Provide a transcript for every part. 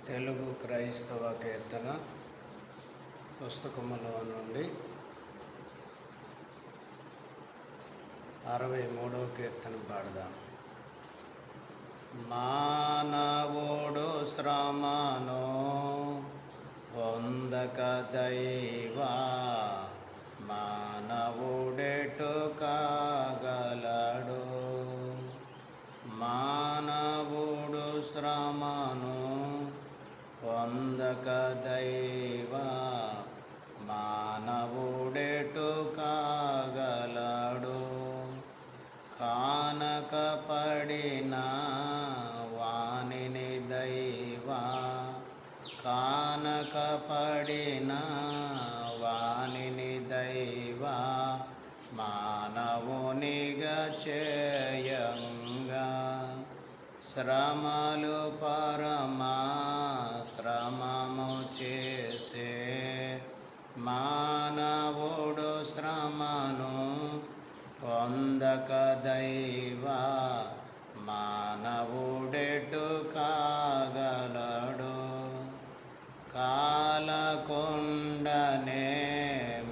తెలుగు క్రైస్తవ కీర్తన పుస్తకములో నుండి 63వ కీర్తన పాడదాం. మానవుడు శ్రమను పొందక దైవా మానవుడెటు కాగలడు. మానవుడు శ్రమను పొందక దైవా మానవుడెటు కాగలడు. కానక పడిన వానిని దైవా కానక పడిన వానిని దైవా మానవునిగా చేయంగా శ్రమలు పరమా శ్రమము చేసే మానవుడు శ్రమను పొందక దైవా మానవుడెటు కాగలడు. కాలకుండనే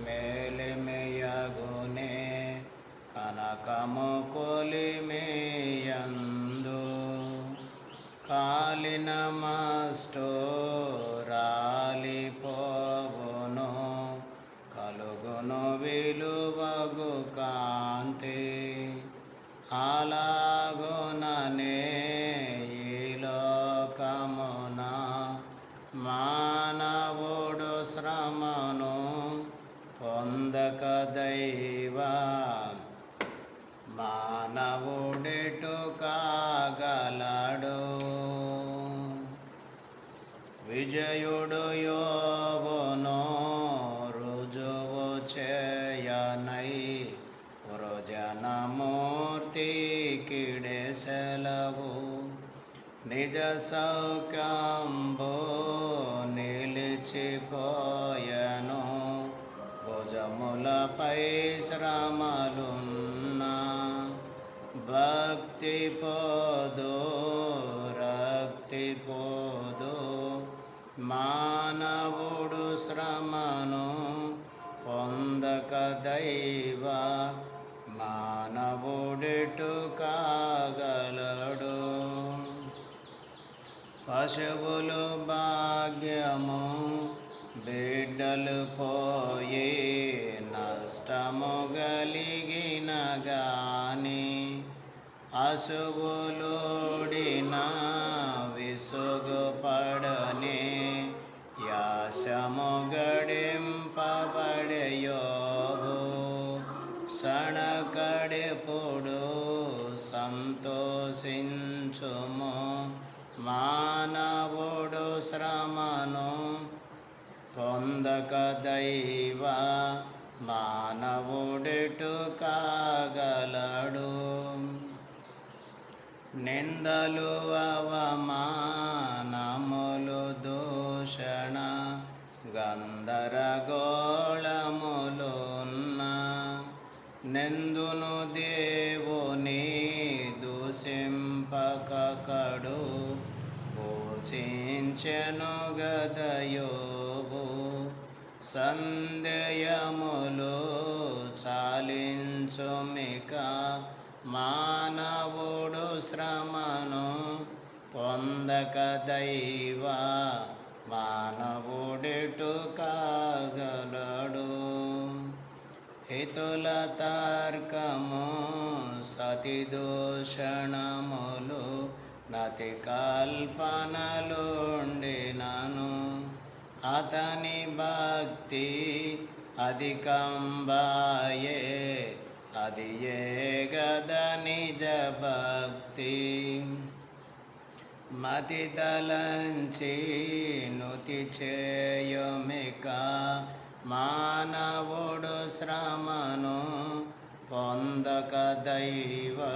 మేలిమియగునే కనకము కొలిమియందు కాలిన మస్టు రాలిపోవును కలుగును విలువగు కాంతి. అలాగుననే ఈ లోకమున మానవుడు శ్రమను పొందక దైవా మానవుడెటు కాగలడు. విజయుడు యోబును రుజువు చేయనై వృజనమూర్తి కిడే సెలవు. నిజ సౌఖ్యంబు నిలిచిపోయెను భుజములపై శ్రమలున్నా భక్తి పోదు రక్తి పోదు. మానవుడు శ్రమను పొందక దైవా మానవుడెటు కాగలడు. పశువులు భాగ్యము బిడ్డలు పోయి నష్టము గలిగిన గాని అశువులోడిన విసుగు పడని యాశము గడింపబడే యోబు సణకడెప్పుడు సంతోషించుము. మానవుడు శ్రమను పొందక దైవా మానవుడెటు కాగలడు. నిందలు అవమానములు దూషణ గందరగోళములున్న నెందును దేవుని దూషింపకడు పోషించెను గదయోబు. సందేయములు చాలించుమిక మానవుడు శ్రమను పొందక దైవా మానవుడెటు కాగలడు. హితుల తర్కము సతి దూషణములు నతి కల్పనలుండినను అతని భక్తి అధికంబాయే అది ఏ గద నిజ భక్తి. మతి తలంచి నుతి చేయుమిక మానవుడు శ్రమను పొందక దైవా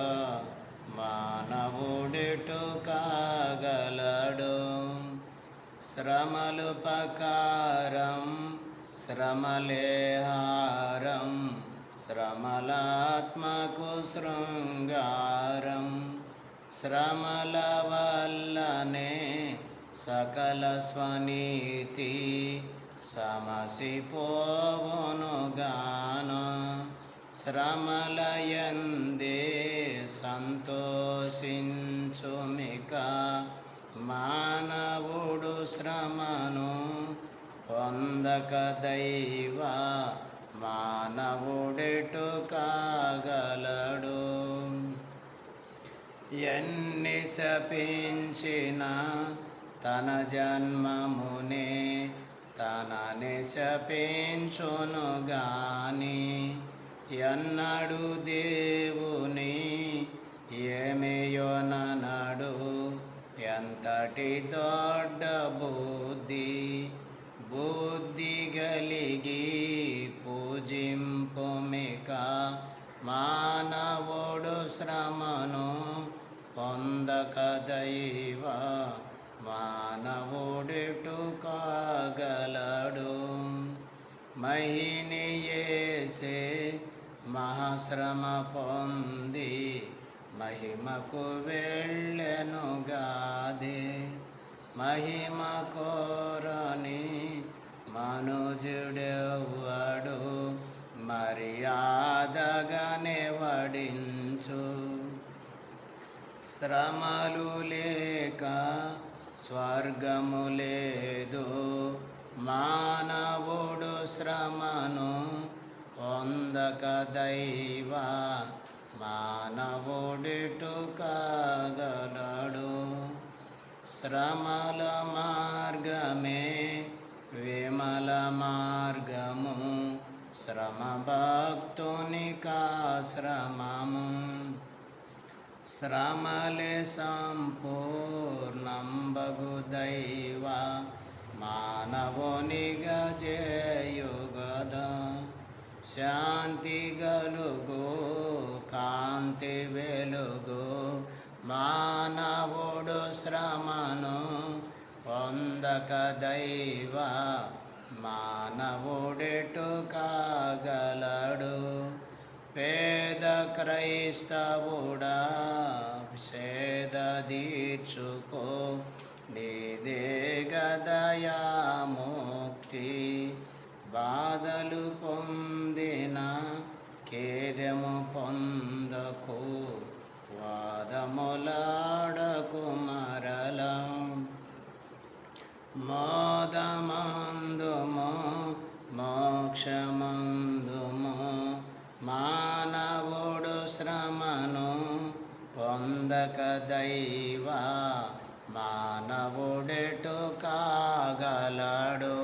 మానవుడెటు కాగలడు. శ్రమలు పకారం శ్రమలేహారం శ్రమలాత్మకు శృంగారం. శ్రమల వల్లనే సకల స్వనీతి సమసిపోవునుగాను శ్రమలయందే సంతోషించుమిక మానవుడు శ్రమను పొందక దైవ మానవుడెటు కాగలడు ఎన్ని శపించిన తన జన్మమునే తనని శపించును గాని ఎన్నడు దేవుని ఏమియోననడు ఎంతటి దొడ్డ బుద్ధి కలిగి పూజింపుమిక మానవుడు శ్రమను పొందక దైవ మానవుడెటు కాగలడు మహిని యేసే మహాశ్రమ పొంది మహిమకు వెళ్ళెనుగాదే మహిమ కోరని మనుజుడెవ్వడు మర్యాదగానే వడించు శ్రమలు లేక స్వర్గము లేదు మానవుడు శ్రమను పొందక దైవ మానవుడెటు కాగలడు శ్రమల మార్గమే విమల మార్గము శ్రమ భక్తునికాశ్రమము శ్రమలే సంపూర్ణంబగు దైవ మానవునిగా జేయుగద శాంతి గలుగు కాంతి వెలుగు మానవుడు శ్రమను పొందక దైవ మానవుడెటు కాగలడు పేద క్రైస్తవుడా సేద తీర్చుకో నీదే గదయా ముక్తి బాధలు పొందిన ఖేదము పొందకు వాదములాడకు మరల మోదమందుము మోక్షమందుము మానవుడు శ్రమను పొందక దైవ మానవుడెటు కాగలడు